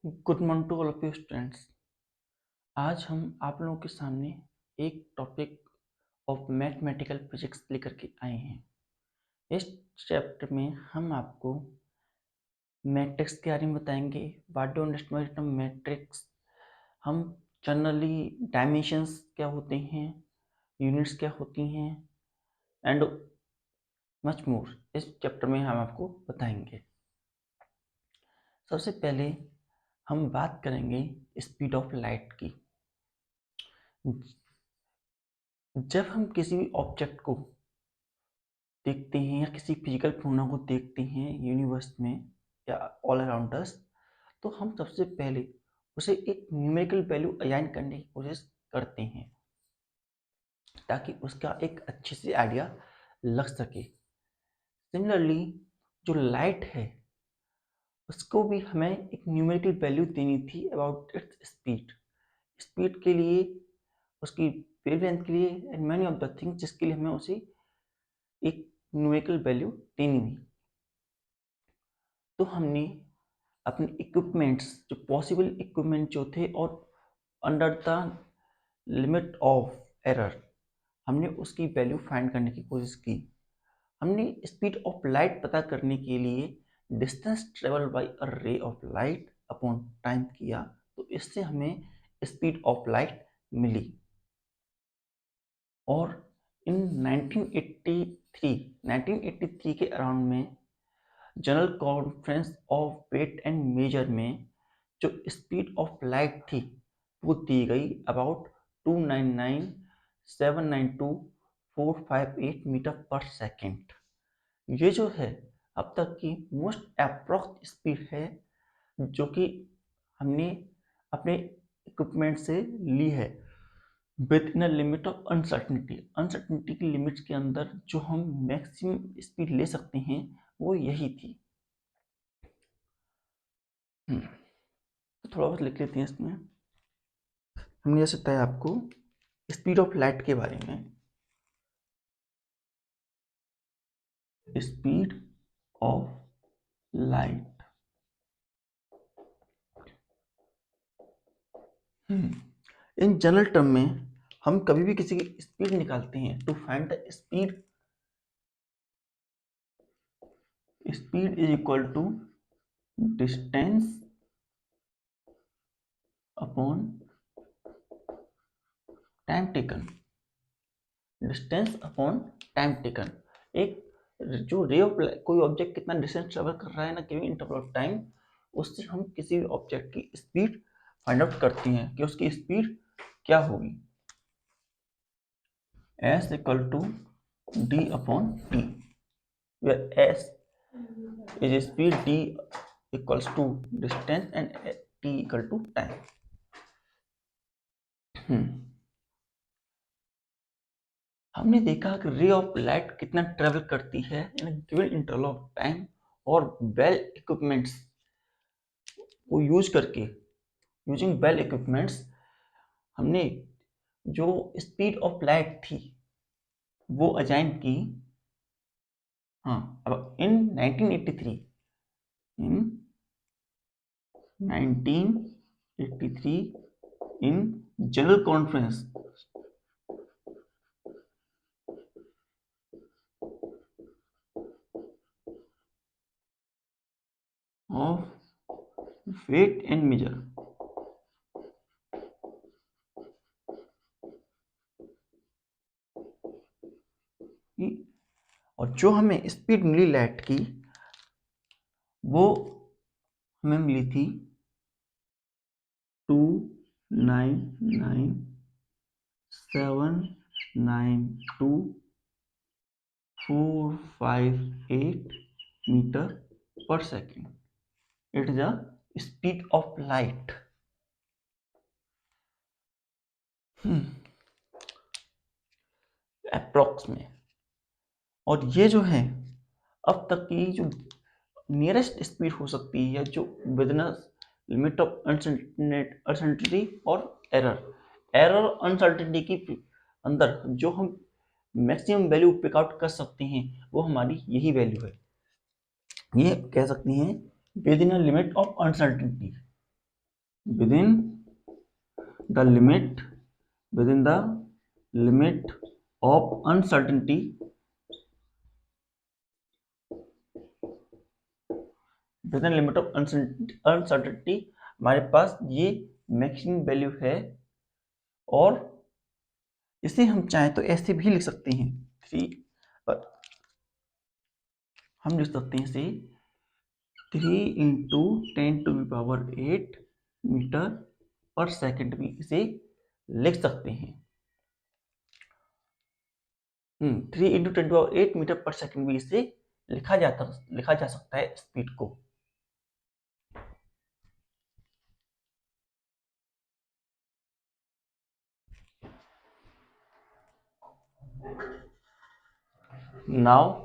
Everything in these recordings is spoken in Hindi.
Good morning to all of you students. आज हम आप लोगों के सामने एक टॉपिक ऑफ मैथमेटिकल फिजिक्स लेकर के आए हैं। इस चैप्टर में हम आपको मैट्रिक्स के बारे में बताएंगे। What do understand by matrix. हम जनरली डायमेंशंस क्या होते हैं, यूनिट्स क्या होती हैं एंड मच मोर इस चैप्टर में हम आपको बताएंगे। सबसे पहले हम बात करेंगे स्पीड ऑफ लाइट की। जब हम किसी भी ऑब्जेक्ट को देखते हैं या किसी फिजिकल फिनोमेना को देखते हैं यूनिवर्स में या ऑल अराउंड अस, तो हम सबसे पहले उसे एक न्यूमेरिकल वैल्यू असाइन करने की कोशिश करते हैं ताकि उसका एक अच्छे से आइडिया लग सके। सिमिलरली जो लाइट है उसको भी हमें एक न्यूमेरिकल वैल्यू देनी थी अबाउट इट्स स्पीड। स्पीड के लिए, उसकी वेवलेंथ के लिए and many of the things जिसके लिए हमें उसे एक न्यूमेरिकल वैल्यू देनी थी। तो हमने अपने इक्विपमेंट्स, जो पॉसिबल इक्विपमेंट जो थे और under the limit of error, हमने उसकी वैल्यू फाइंड करने की कोशिश की। हमने स्पीड ऑफ लाइट पता करने के लिए distance travel by a ray of light upon time किया, तो इससे हमें स्पीड ऑफ लाइट मिली। और इन 1983 के अराउंड में general conference of weight and measure में जो स्पीड ऑफ लाइट थी वो दी गई अबाउट 299,792,458 मीटर पर सेकेंड। ये जो है अब तक की मोस्ट अप्रॉक्स स्पीड है जो कि हमने अपने इक्विपमेंट से ली है with in a limit of uncertainty. Uncertainty की लिमिट्स के अंदर जो हम मैक्सिमम स्पीड ले सकते हैं वो यही थी। तो थोड़ा बहुत लिख लेते हैं इसमें। हमने जैसे बताया आपको स्पीड ऑफ लाइट के बारे में। Speed of light in general term में हम कभी भी किसी की स्पीड निकालते हैं to find the speed. Speed is equal to distance upon time taken. Distance upon time taken. एक जो रे ऑफ कोई ऑब्जेक्ट कितना डिस्टेंस ट्रेवल कर रहा है ना गिवन इंटरवल ऑफ टाइम, उससे हम किसी भी ऑब्जेक्ट की स्पीड फाइंड आउट करते हैं कि उसकी स्पीड क्या होगी। s equal to D upon T, where s is speed, d equals to distance and t equal to time. हमने देखा कि रे ऑफ लाइट कितना ट्रेवल करती है in given interval of time, और वेल इक्विपमेंट्स को यूज करके, यूजिंग वेल इक्विपमेंट्स, हमने जो स्पीड ऑफ लाइट थी वो अजाइन की। हाँ, अब in 1983 in general conference of weight and measure, और जो हमें स्पीड मिली लाइट की वो हमें मिली थी 299,792,458 मीटर पर second. It is the speed of light. Approx में। और ये जो है अब तक की जो नियरेस्ट स्पीड हो सकती है जो विदिन लिमिट ऑफ अनसर्टेनिटी और एरर अनसर्टेनिटी की अंदर जो हम मैक्सिमम वैल्यू पिक आउट कर सकते हैं वो हमारी यही वैल्यू है। ये कह सकते हैं within a limit of uncertainty. within the limit within the limit of uncertainty within limit of uncertainty हमारे पास ये मैक्सिमम वैल्यू है। और इसे हम चाहें तो ऐसे भी लिख सकते हैं, थ्री हम लिख सकते हैं इसे 3 × 10⁸ मीटर पर सेकंड भी इसे लिख सकते हैं। 3 × 10⁸ मीटर पर सेकंड भी इसे लिखा जा सकता है स्पीड को। नाउ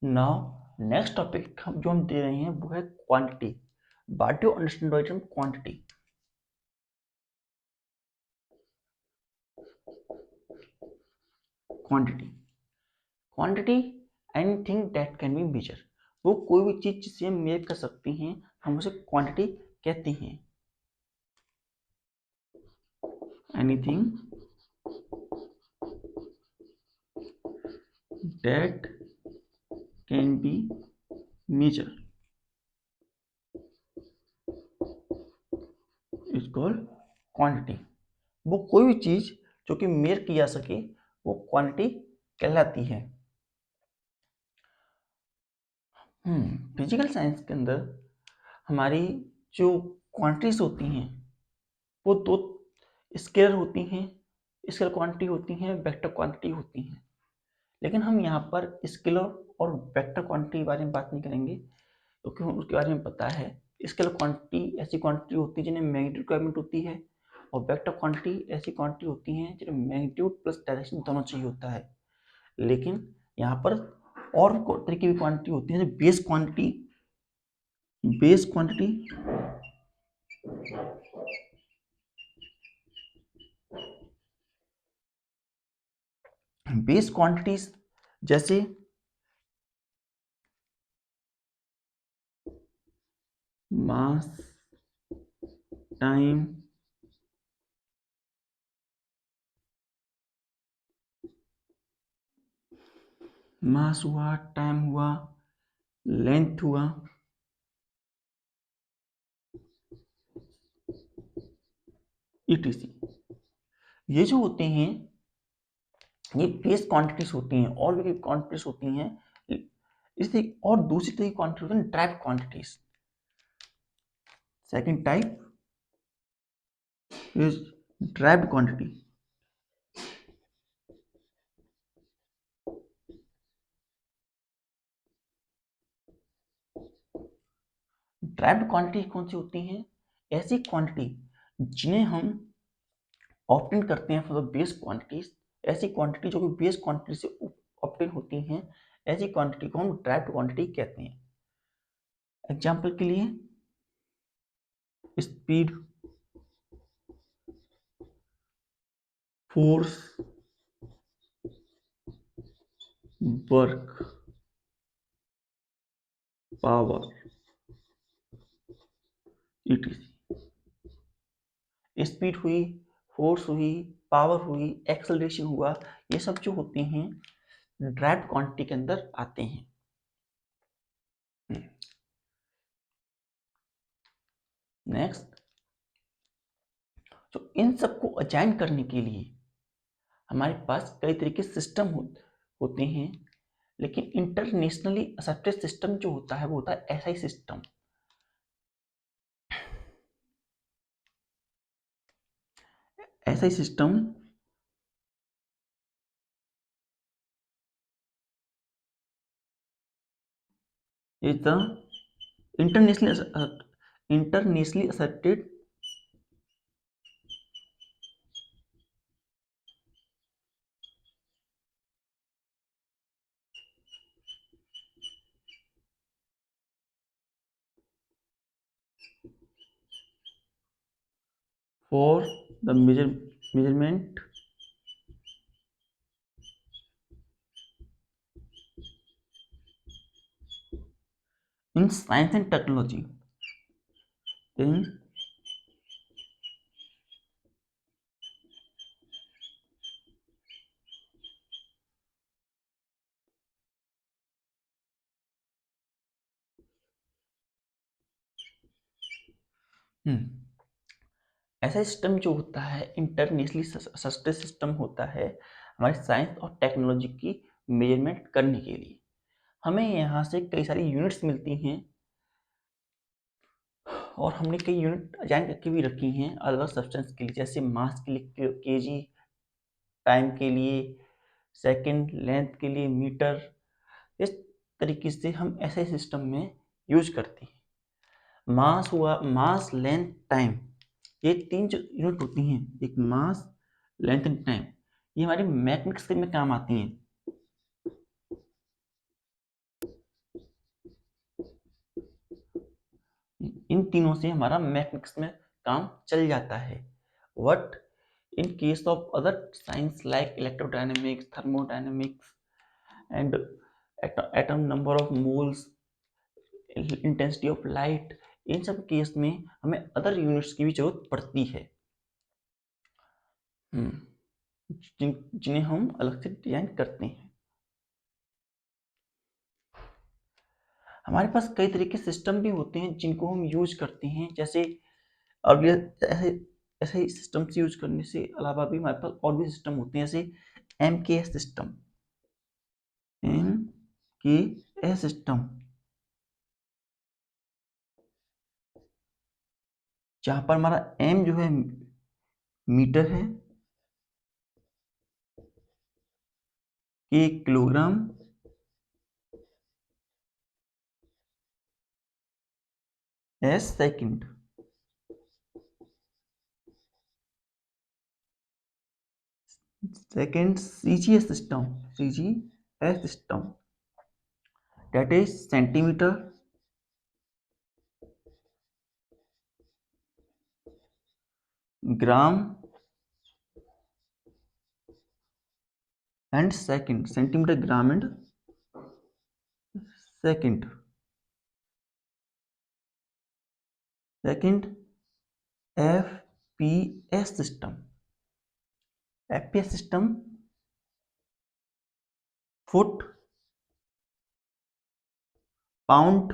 नाउ नेक्स्ट टॉपिक जो हम दे रहे हैं वो है quantity. What do you understand by term quantity? Quantity quantity anything that can be measure. वो कोई भी चीज जिसे हम मेजर कर सकते हैं हम उसे क्वांटिटी कहते हैं। Anything that can be measure is called quantity. वो कोई भी चीज जो कि मेजर की जा सके वो क्वांटिटी कहलाती है। फिजिकल साइंस के अंदर हमारी जो क्वांटिटीज होती हैं वो दो स्केलर होती हैं, स्केलर क्वांटिटी होती हैं, वेक्टर क्वांटिटी होती हैं। लेकिन हम यहाँ पर स्केलर और वेक्टर क्वांटिटी के बारे में बात नहीं करेंगे क्योंकि उसके बारे में पता है। स्केलर क्वांटिटी ऐसी क्वांटिटी होती है जिन्हें मैग्नीट्यूड रिक्वायरमेंट होती है, और वेक्टर क्वांटिटी ऐसी क्वांटिटी होती हैं जिन्हें मैग्नीट्यूड प्लस डायरेक्शन दोनों चाहिए होता है। लेकिन यहाँ पर और तरीके की क्वांटिटी होती है जो base quantity base quantity base quantities जैसे मास टाइम मास हुआ, टाइम हुआ, लेंथ हुआ, ईटीसी। ये जो होते हैं ये बेस क्वांटिटीज होती हैं। और भी क्वांटिटीज होती हैं इसे, और दूसरी तरह की क्वांटिटी होती है drive quantities. Second type is drive quantity. Drive quantity कौन सी होती हैं? ऐसी क्वांटिटी जिन्हें हम ऑप्टेन करते हैं फॉर द बेस क्वांटिटीज। ऐसी क्वांटिटी जो कि बेस क्वांटिटी से ऑप्टेन होती हैं, ऐसी क्वांटिटी को हम ड्राइव क्वांटिटी कहते हैं। एग्जाम्पल के लिए speed, force, work, power, etc. Speed हुई, फोर्स हुई, पावर हुई, एक्सेलरेशन हुआ, ये सब जो होते हैं ड्राइव क्वांटिटी के अंदर आते हैं। नेक्स्ट, तो इन सबको अजाइन करने के लिए हमारे पास कई तरह के सिस्टम होते हैं। लेकिन इंटरनेशनली एक्सेप्टेड सिस्टम जो होता है वो होता है SI system. SI system is the internationally accepted for the measure measurement in science and technology in ऐसा सिस्टम जो होता है इंटरनेशनली सस्टेन सिस्टम होता है हमारी साइंस और टेक्नोलॉजी की मेजरमेंट करने के लिए। हमें यहाँ से कई सारी यूनिट्स मिलती हैं और हमने कई यूनिट जान करके भी रखी हैं अलग अलग सब्सटेंस के लिए, जैसे मास के लिए केजी, टाइम के लिए सेकंड, लेंथ के लिए मीटर। इस तरीके से हम ऐसे सिस्टम में यूज करते हैं। मास हुआ, मास लेंथ टाइम, ये तीन जो यूनिट होती हैं, एक मास लेंथ एंड टाइम, ये हमारी मैथमेटिक्स में काम आती हैं। इन तीनों से हमारा मैथमेटिक्स में काम चल जाता है। What in case of other science like electrodynamics, thermodynamics and atom number of moles, intensity of light, इन सब केस में हमें अदर यूनिट्स की भी जरूरत पड़ती है जिन्हें हम अलग से डिजाइन करते हैं। हमारे पास कई तरह के सिस्टम भी होते हैं जिनको हम यूज करते हैं, जैसे और ऐसे ऐसे सिस्टम से यूज करने से अलावा भी हमारे पास और भी सिस्टम होते हैं, जैसे MKS सिस्टम, MKS सिस्टम, जहां पर हमारा M जो है मीटर है, K kilogram, S second. Second, CGS system, CGS system, that is centimeter, gram and second, centimeter, gram and second. Second, FPS system, FPS system, foot, pound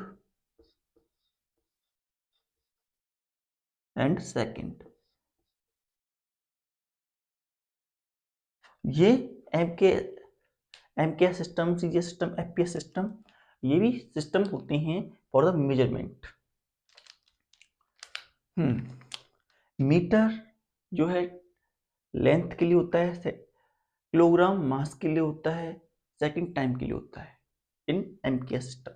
and second। ये MK system, CGS system, FPS system, ये भी सिस्टम होते हैं फॉर द मेजरमेंट। मीटर जो है लेंथ के लिए होता है, किलोग्राम मास के लिए होता है, सेकंड टाइम के लिए होता है इन MKS सिस्टम।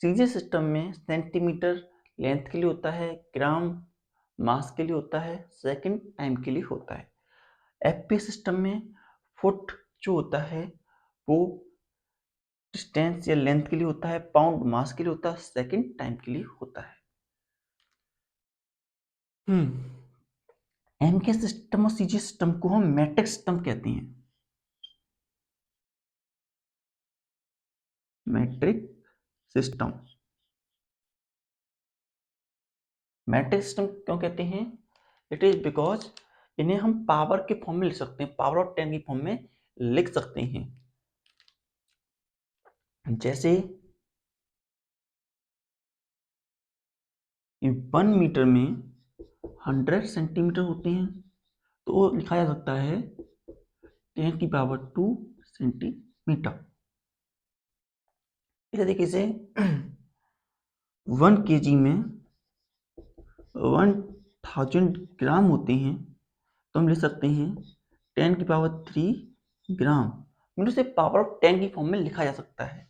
CGS सिस्टम में सेंटीमीटर लेंथ के लिए होता है, ग्राम मास के लिए होता है, सेकंड टाइम के लिए होता है। FPS सिस्टम में फुट जो होता है वो डिस्टेंस या लेंथ के लिए होता है, पाउंड मास के लिए होता है, सेकंड टाइम के लिए होता है। MK सिस्टम और CGS सिस्टम को हम मैट्रिक सिस्टम कहते हैं। मैट्रिक सिस्टम, मैट्रिक सिस्टम क्यों कहते हैं? इट इज बिकॉज इन्हें हम पावर के फॉर्म में लिख सकते हैं, पावर ऑफ 10 की फॉर्म में लिख सकते हैं। जैसे 1 मीटर में 100 सेंटीमीटर होते हैं, तो वो लिखा जा सकता है 10 की पावर 2 सेंटीमीटर। इस तरीके से 1 kg में 1000 ग्राम होते हैं, तो हम लिख सकते हैं 10 की पावर 3 ग्राम, मतलब से पावर ऑफ 10 की फॉर्म में लिखा जा सकता है।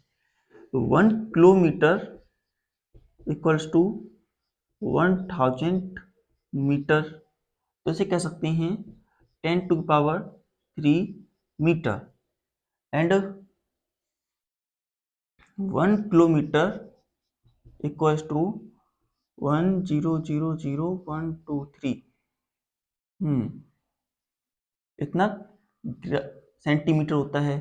1 किलोमीटर इक्वल्स टू 1000 मीटर, तो इसे कह सकते हैं 10 to power 3 metre. And 1 kilometre equals to 1000123। इतना सेंटीमीटर होता है,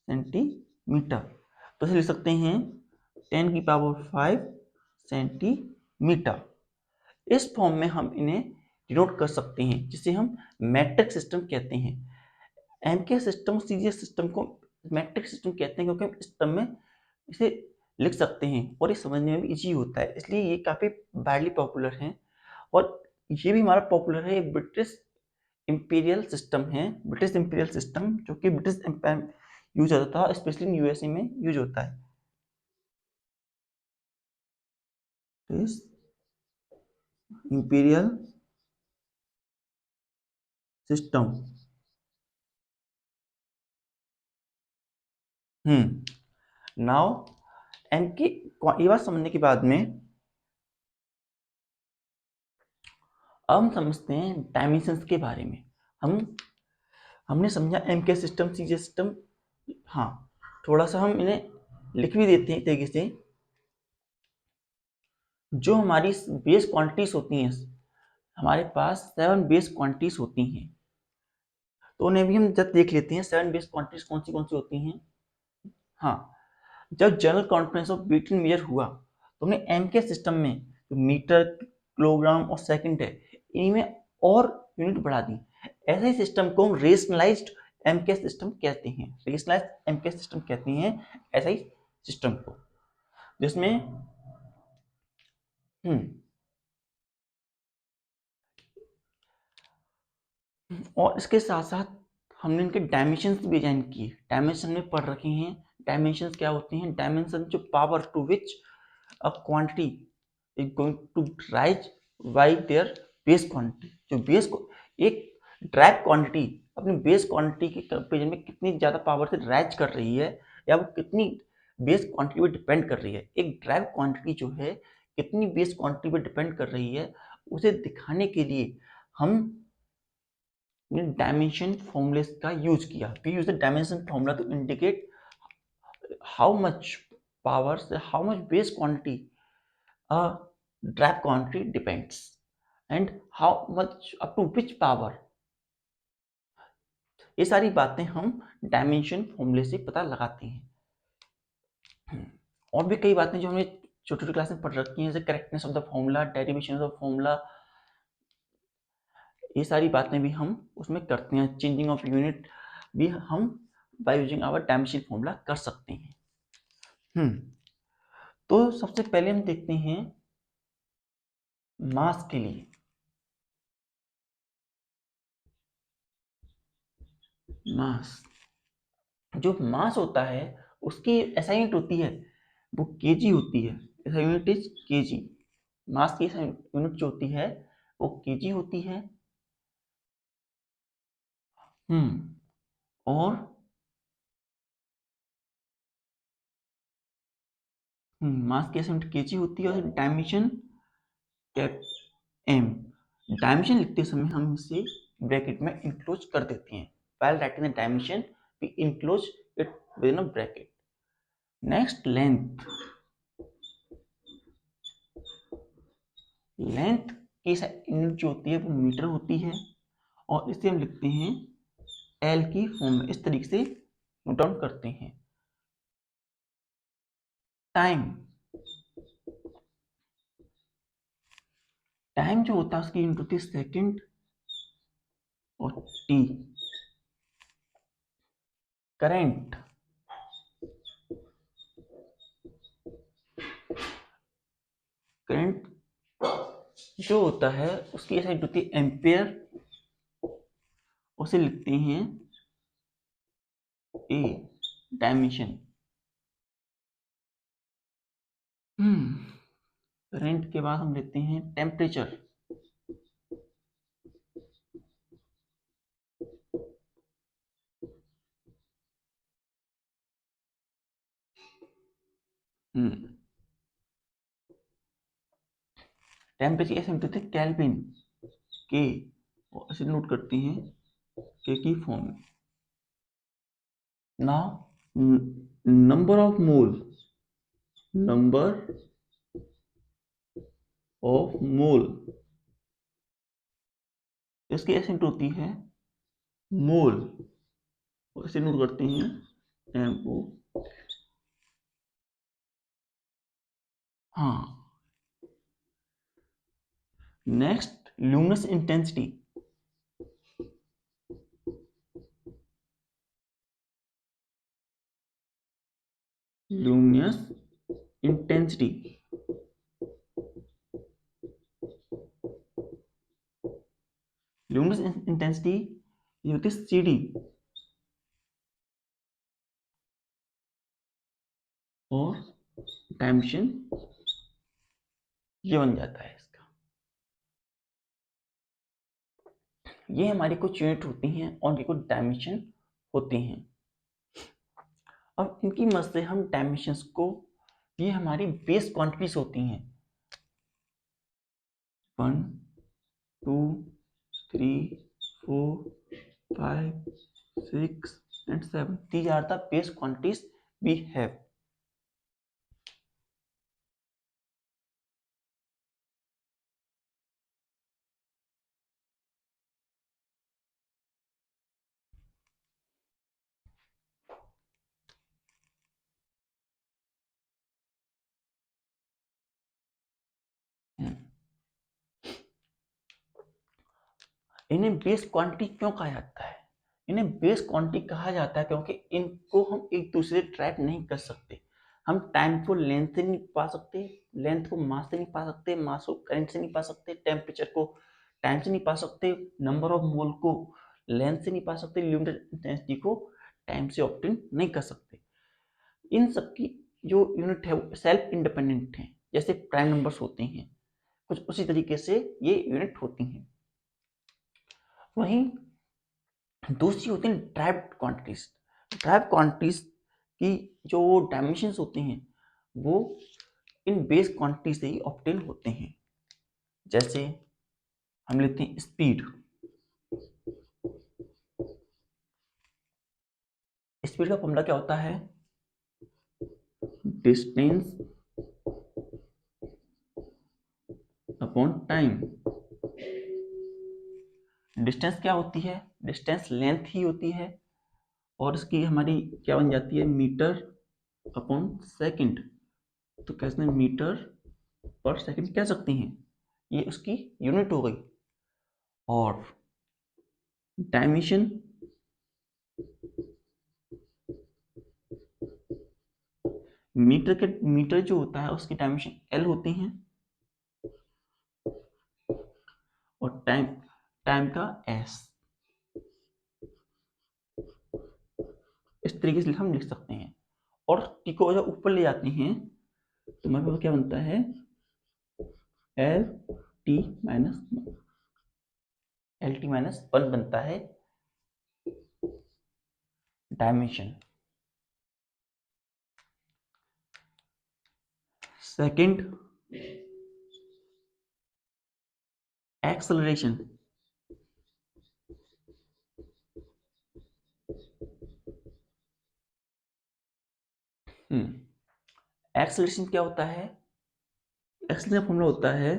सेंटीमीटर। तो इसे लिख सकते हैं 10⁵ सेंटीमीटर। इस फॉर्म में हम इन्हें डिनोट कर सकते हैं, जिसे हम मैट्रिक सिस्टम कहते हैं। एमके सिस्टम, सीजीएस सिस्टम को मैट्रिक सिस्टम कहते हैं क्योंकि हम इस टर्म में इसे लिख सकते हैं और ये समझने में भी इजी होता है, इसलिए ये काफ़ी वाइडली पॉपुलर है। और ये भी हमारा पॉपुलर है, ब्रिटिश इंपीरियल सिस्टम है, ब्रिटिश इंपीरियल सिस्टम, जो कि ब्रिटिश एम्पायर यूज होता था, स्पेशली यूएसए में यूज होता है। Imperial system. नाउ एम की ये बात समझने के बाद में अब हम समझते हैं डायमेंशंस के बारे में। हमने समझा एम के सिस्टम, सीजे सिस्टम। हाँ, थोड़ा सा हम इन्हें लिख भी देते हैं तरीके से। जो हमारी बेस क्वांटिटीज होती हैं, हमारे पास 7 बेस क्वांटिटीज होती हैं, तो उन्हें भी हम जब देख लेते हैं 7 बेस क्वांटिटीज कौन सी होती हैं। हाँ, जब general conference of Britain measure हुआ तो हमने एम के सिस्टम में जो मीटर, किलोग्राम और सेकंड है, इनमें और यूनिट बढ़ा दी। ऐसे ही सिस्टम को हम रेशनलाइज्ड एम के सिस्टम कहते हैं, रेशनलाइज्ड एम के सिस्टम कहते हैं ऐसा ही सिस्टम को, जिसमें और इसके साथ साथ हमने इनके डायमेंशंस भी डिजाइन किए। डायमेंशन में पढ़ रखे हैं। डायमेंशंस क्या होते हैं? डायमेंशन जो power to which a quantity is going to rise by their base quantity। जो बेस को एक ड्राइव क्वांटिटी अपनी बेस क्वांटिटी के कंपेरिजन में कितनी ज़्यादा पावर से राइज कर रही है, या वो कितनी बेस क्वांटिटी पे डिपेंड कर रही है। एक ड्राइव क्वांटिटी जो है कितनी बेस क्वांटिटी पे डिपेंड कर रही है, उसे दिखाने के लिए हम डायमेंशन फॉर्मूले का यूज किया। We use the dimension formula to indicate how much power से how much base quantity a drive quantity depends and how much up to which power। ये सारी बातें हम डायमेंशन फॉर्मूले से पता लगाते हैं। और भी कई बातें जो हमने छोटी छोटी क्लास में पढ़ रखी हैं, जैसे correctness of the formula, derivation of the formula, ये सारी बातें भी हम उसमें करते हैं। चेंजिंग ऑफ यूनिट भी हम by using our dimension formula कर सकते हैं। तो सबसे पहले हम देखते हैं मास के लिए। मास, जो मास होता है उसकी ऐसा यूनिट होती है, वो केजी होती है। ऐसा यूनिट इज केजी। मास की यूनिट जो होती है वो केजी होती है। और मास की यूनिट केजी होती है। और डायमेंशन कैप एम। डायमेंशन लिखते समय हम इसे ब्रैकेट में इंक्लोज कर देते हैं। while writing the dimension we enclose it within a bracket। Next length. Length की यूनिट जो होती है वो मीटर होती है, और इसे हम लिखते हैं एल की फॉर्म में। इस तरीके से नोट डाउन करते हैं। टाइम, टाइम जो होता है उसकी यूनिट होती है सेकंड और टी। करंट, करंट जो होता है उसकी यूनिट होती है एम्पेयर, उसे लिखते हैं ए। डायमेंशन, करंट के बाद हम लेते हैं टेम्परेचर। टेम्परेचर ऐसे होते थे केल्विन के, और इसे नोट करते हैं के की फॉर्म में। Now number of mole, number of mole इसकी एसेंट होती है मोल, और इसे नोट करते हैं MO। हाँ, next luminous intensity. Luminous intensity, luminous intensity ये होती है CD, और डायमेंशन ये बन जाता है इसका। ये हमारी कुछ यूनिट होती हैं और ये कुछ डायमेंशन होती हैं। अब इनकी मदद से हम डायमेंशंस को, ये हमारी बेस क्वांटिटीज होती हैं, 1 2 3 4 5 6 and 7, these are the base quantities we have. इन्हें बेस क्वांटिटी क्यों कहा जाता है? इन्हें बेस क्वांटिटी कहा जाता है क्योंकि इनको हम एक दूसरे से ट्रैक नहीं कर सकते। हम टाइम को लेंथ से नहीं पा सकते, लेंथ को मास से नहीं पा सकते, मास को करंट से नहीं पा सकते, टेम्परेचर को टाइम से नहीं पा सकते, नंबर ऑफ मोल को लेंथ से नहीं पा सकते, लिमिटेड इंटेंसिटी को टाइम से ऑब्टेन नहीं कर सकते। इन सबकी जो यूनिट है वो सेल्फ इंडिपेंडेंट है, जैसे प्राइम नंबर्स होते हैं, कुछ उसी तरीके से ये यूनिट होती हैं। वहीं दूसरी होती हैं ड्राइव्ड क्वांटिटीज। ड्राइव्ड क्वांटिटीज की जो डायमेंशंस होते हैं वो इन बेस क्वांटिटी से ही ऑब्टेन होते हैं। जैसे हम लेते हैं स्पीड। स्पीड का फॉर्मूला क्या होता है? Distance upon time. डिस्टेंस क्या होती है? डिस्टेंस लेंथ ही होती है, और इसकी हमारी क्या बन जाती है? Metre upon second. तो कैसे मीटर पर सेकंड कह सकते हैं, ये उसकी यूनिट हो गई। और डायमेंशन, मीटर जो होता है उसकी डायमेंशन L होती हैं, और टाइम का S। इस तरीके से हम लिख सकते हैं। और टी को जब ऊपर ले जाते हैं तो हमारे पास क्या बनता है? LT-1 बनता है डायमेंशन। Second, acceleration. एक्सेलरेशन क्या होता है? एक्सेलरेशन फॉर्मूला होता है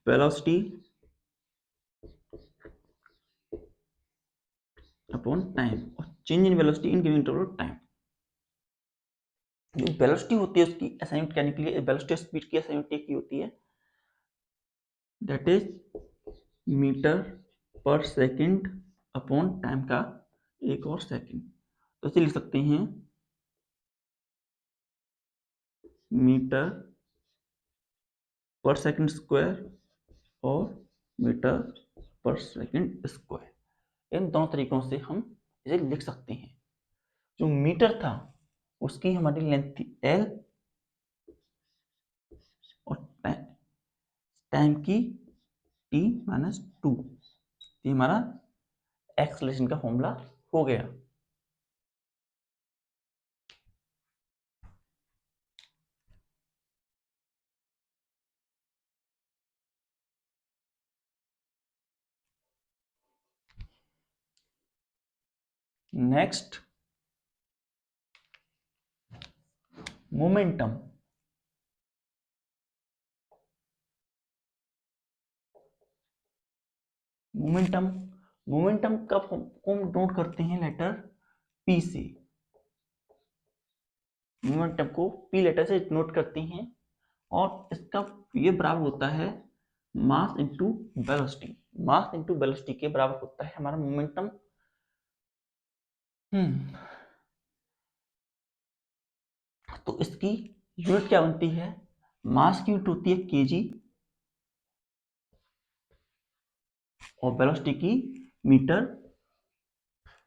वेलोसिटी अपॉन टाइम, और change in velocity in given interval of time. जो वेलोसिटी होती है उसकी असाइनमेंट करने के लिए वेलोसिटी ऑफ स्पीड की असाइनमेंट की होती है, दैट इज मीटर पर सेकंड अपॉन टाइम का एक और सेकंड। तो इसे लिख सकते हैं मीटर पर सेकंड स्क्वायर और मीटर पर सेकंड स्क्वायर। इन दोनों तरीकों से हम इसे लिख सकते हैं। जो मीटर था उसकी हमारी लेंथ थी L, और टाइम की T-2। ये हमारा एक्सेलरेशन का फॉर्मूला हो गया। Next, momentum. मोमेंटम, मोमेंटम कब को हम नोट करते हैं लेटर पी से, मोमेंटम को पी लेटर से नोट करते हैं और इसका ये बराबर होता है mass into velocity, mass into velocity के बराबर होता है हमारा मोमेंटम। तो इसकी यूनिट क्या बनती है, मास की यूनिट होती है केजी और वेलोसिटी की मीटर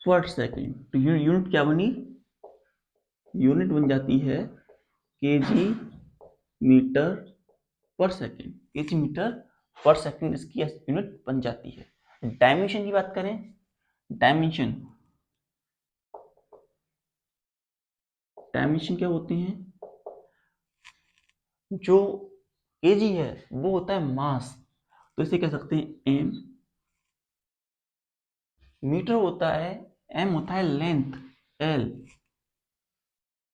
पर सेकंड। तो यूनिट क्या बनी, यूनिट बन जाती है केजी मीटर पर सेकंड, केजी मीटर पर सेकंड इसकी यूनिट बन जाती है। डायमेंशन की बात करें, डायमेंशन, डायमेंशन क्या होते हैं, जो केजी है वो होता है मास, तो इसे कह सकते हैं एम, मीटर होता है, एम होता है लेंथ एल,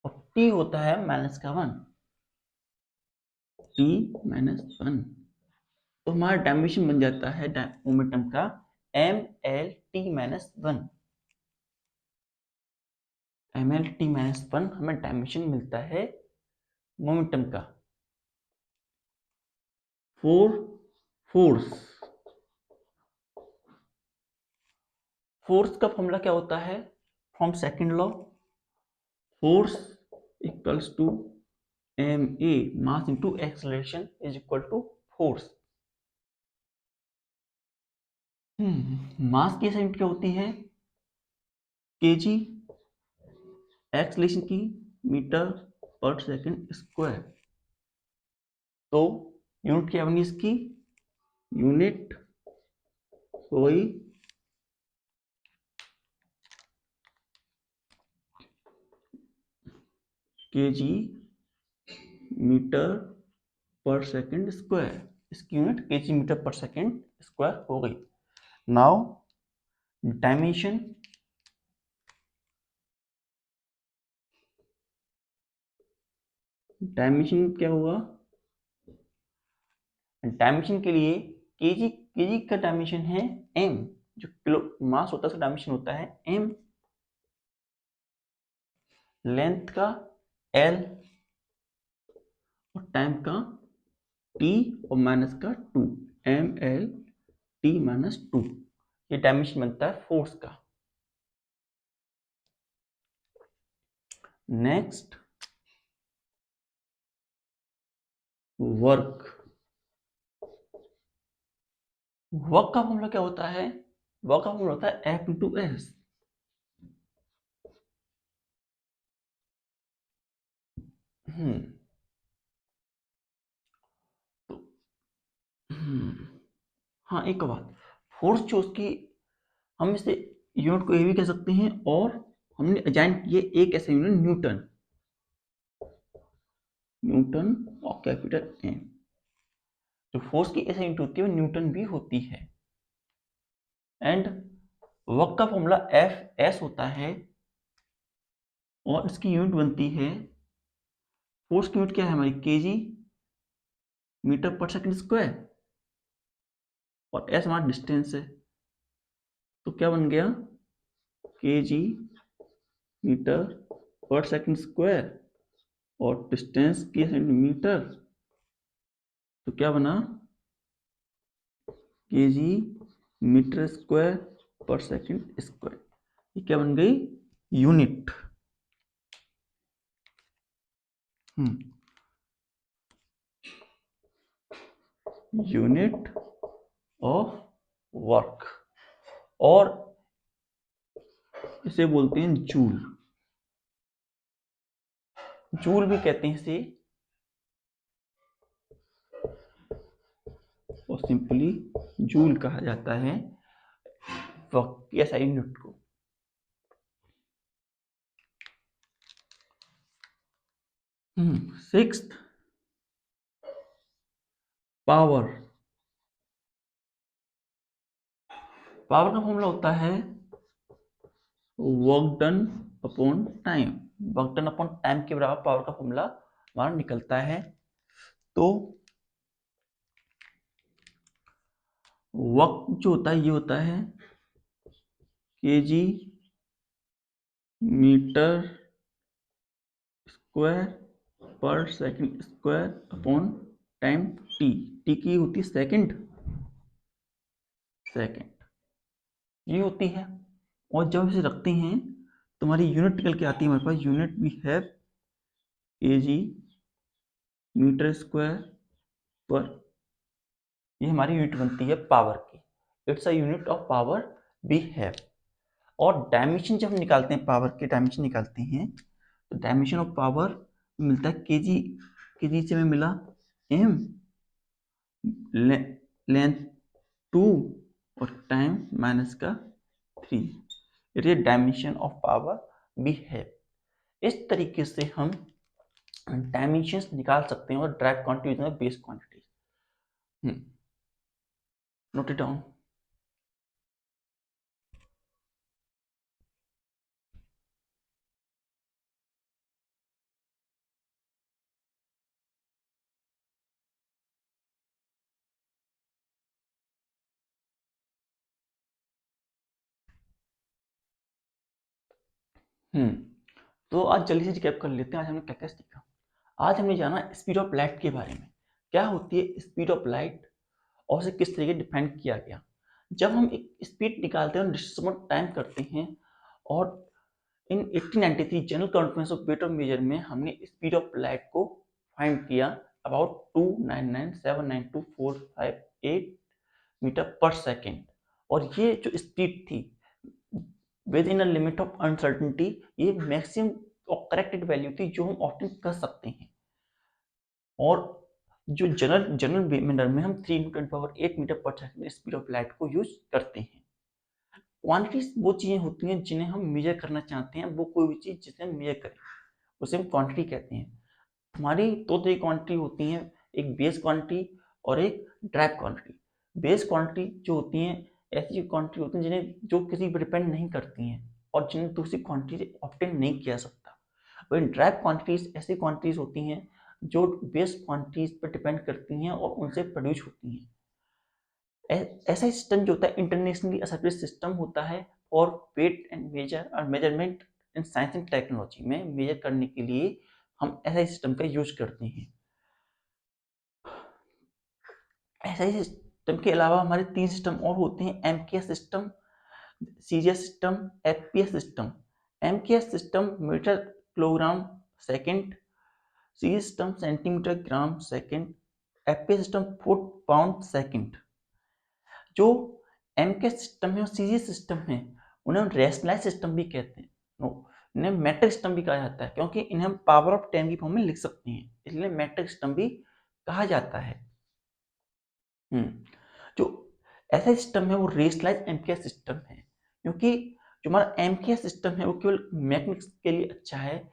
और टी होता है माइनस का 1, टी माइनस 1। तो हमारा डायमेंशन बन जाता है मोमेंटम का M L T minus 1, M L T minus 1 हमें डायमेंशन मिलता है मोमेंटम का। फोर्स, फोर्स का फॉर्मूला क्या होता है, from second law, force equals to M A mass into acceleration is equal to force. Mass की यूनिट क्या होती है केजी, एक्सलेशन की मीटर पर सेकंड स्क्वायर। तो यूनिट क्या बनी इसकी, यूनिट हुई केजी मीटर पर सेकंड स्क्वायर, इसकी यूनिट केजी मीटर पर सेकंड स्क्वायर हो गई। नाउ डायमेंशन, डायमेंशन क्या हुआ, डायमेंशन के लिए केजी, केजी का डायमेंशन है एम, जो किलो मास होता है उसका डायमेंशन होता है एम, लेंथ का एल और टाइम का टी और माइनस का 2, एम एल टी माइनस 2, ये डायमेंशन बनता है फोर्स का। नेक्स्ट वर्क, वर्क का फॉर्मूला क्या होता है, वर्क का फॉर्मूला होता है एफ इंटू एस। तो हाँ एक बात, फोर्स जो उसकी, हम इसे यूनिट को ए भी कह सकते हैं और हमने अजाइन किए एक ऐसे यूनिट न्यूटन, न्यूटन और कैपिटल एम। जो फोर्स की ऐसे यूनिट होती है वो न्यूटन भी होती है। एंड वर्क का फॉर्मूला एफ एस होता है और इसकी यूनिट बनती है, फोर्स की यूनिट क्या है हमारी केजी मीटर पर सेकंड स्क्वायर और एस हमारा डिस्टेंस है, तो क्या बन गया केजी मीटर पर सेकंड स्क्वायर और डिस्टेंस की सेंटीमीटर, तो क्या बना केजी मीटर स्क्वायर पर सेकंड स्क्वायर, ये क्या बन गई यूनिट। यूनिट ऑफ वर्क, और इसे बोलते हैं जूल, जूल भी कहते हैं इसे, और सिंपली जूल कहा जाता है वर्क की ऐसा यूनिट को। सिक्स्थ पावर, पावर का फॉर्मूला होता है work done upon time, work done upon time के बराबर पावर का फॉर्मूला हमारा निकलता है। तो वर्क जो होता है ये होता है केजी मीटर स्क्वायर पर second square upon time T. T की होती है सेकंड ये होती है। और जब इसे रखते हैं तो हमारी यूनिट निकल के आती है हमारे पास। Unit we have KG metre square पर, ये हमारी यूनिट बनती है पावर की। It's a unit of power we have. और डायमेंशन जब हम निकालते हैं, पावर के डायमेंशन निकालते हैं, तो डायमेंशन ऑफ पावर मिलता है केजी। केजी से हमें मिला एम, लेंथ 2 और टाइम माइनस का 3। It is dimension of power we have. इस तरीके से हम डायमेंशंस निकाल सकते हैं और ड्राइव क्वांटिटीज में base quantities. Note it down. तो आज जल्दी से रिकैप कर लेते हैं आज हमने क्या क्या सीखा। आज हमने जाना स्पीड ऑफ लाइट के बारे में। क्या होती है स्पीड ऑफ लाइट और उसे किस तरीके डिफाइन किया गया। जब हम एक स्पीड निकालते हैं और डिस्क्रिप्ट टाइम करते हैं, और in 1893 general conference of weight of measure में हमने स्पीड ऑफ लाइट को फाइंड किया अबाउट 299792458 मीटर पर सेकेंड। और ये जो स्पीड थी within a limit of uncertainty, ये मैक्सिमम और करेक्टेड वैल्यू थी जो हम ऑप्टेन कर सकते हैं। और जो जनरल मैनर में हम 3×10⁸ मीटर पर सेकेंड स्पीड ऑफ लाइट को यूज करते हैं। क्वांटिटीज वो चीजें होती हैं जिन्हें हम मेजर करना चाहते हैं। वो कोई भी चीज जिसे हम मेजर करें उसे हम क्वांटिटी कहते हैं। हमारी दो तरह की क्वांटिटी होती हैं, एक बेस क्वांटिटी और एक ड्राइव क्वांटिटी। बेस क्वांटिटी जो होती हैं ऐसी क्वांटिटी होती हैं जिन्हें जो किसी पर डिपेंड नहीं करती हैं और जिन्हें दूसरी क्वांटिटी ऑब्टेन नहीं किया सकता। वहीं ड्राइव क्वांटिटीज ऐसी क्वांटिटीज होती हैं जो बेस क्वांटिटीज पर डिपेंड करती हैं और उनसे प्रोड्यूस होती हैं। ऐसा सिस्टम जो होता है इंटरनेशनली एक्सेप्टेड सिस्टम होता है फॉर वेट एंड मेजर और measurement in science and technology में मेजर करने के लिए हम ऐसा सिस्टम का यूज करते हैं। ऐसा ही सिस्टम के अलावा हमारे 3 सिस्टम और होते हैं, MKS system, CGS system, FPS system. MKS system metre kilogram second, CGS system centimetre gram second, FPS system foot pound second. जो एमके सिस्टम है और सीजीएस सिस्टम है उन्हें हम रेशनलाइज सिस्टम भी कहते हैं। इन्हें मैट्रिक सिस्टम भी कहा जाता है क्योंकि इन्हें हम पावर ऑफ 10 की फॉर्म में लिख सकते हैं, इसलिए मैट्रिक सिस्टम भी कहा जाता है। जो ऐसा सिस्टम है वो रेशनलाइज एमके सिस्टम है, क्योंकि जो हमारा एमके सिस्टम है वो केवल मैकेनिक्स के लिए अच्छा है।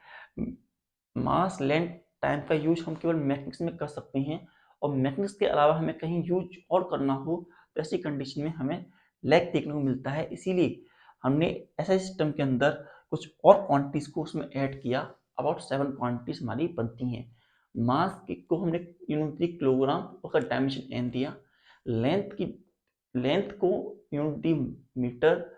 मास लेंथ टाइम का यूज हम केवल मैकेनिक्स में कर सकते हैं, और मैकेनिक्स के अलावा हमें कहीं यूज और करना हो तो ऐसी कंडीशन में हमें लैग देखने को मिलता है। इसीलिए हमने ऐसा सिस्टम के अंदर कुछ और क्वांटिटीज को उसमें ऐड किया। अबाउट 7 क्वांटिटीज हमारी बनती हैं। मास को हमने यूनिट किलोग्राम, उसका डायमेंशन एन दिया। लेंथ को यूनिट मीटर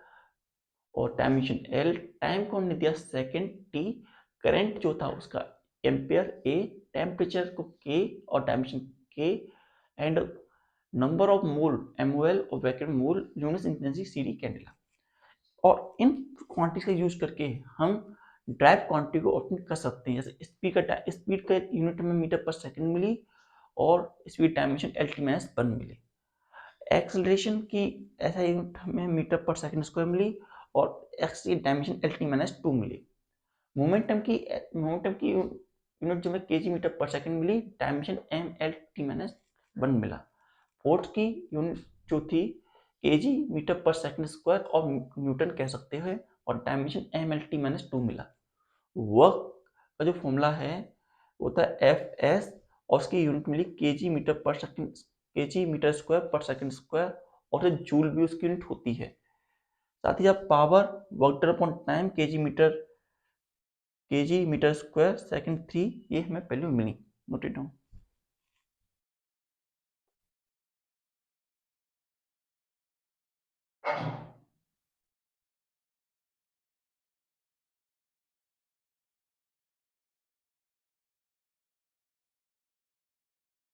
और डायमेंशन एल। टाइम को हमने दिया सेकेंड टी। करंट जो था उसका एम्पियर ए। टेम्परेचर को के और डायमेंशन के। And number of mole MOL और वैक्यूम मोल यूनिट इंटेंसिटी सीडी कैंडेला। और इन क्वांटिटी का यूज करके हम ड्राइव क्वांटिटी को ऑप्टिमाइज कर सकते हैं। जैसे स्पीड का यूनिट में मीटर पर सेकंड मिली और स्पीड डायमेंशन LT-1 मिली। एक्सेलरेशन की ऐसा यूनिट हमें मीटर पर सेकंड स्क्वायर मिली और एक्स की डायमेंशन LT-2 मिली। मोमेंटम की यूनिट जो हमें केजी मीटर पर सेकंड मिली, डायमेंशन MLT-1 मिला। फोर्स की यूनिट जो थी केजी मीटर पर सेकंड स्क्वायर और न्यूटन कह सकते हैं, और डायमेंशन MLT-2 मिला। वर्क का जो फॉर्मूला है वो था FS और उसकी यूनिट मिली केजी मीटर पर सेकंड, केजी मीटर स्क्वायर पर सेकंड स्क्वायर, और जूल भी उसकी यूनिट होती है। साथ ही आप power work done upon time KG metre square second 3, ये हमें वैल्यू मिली। Note it down.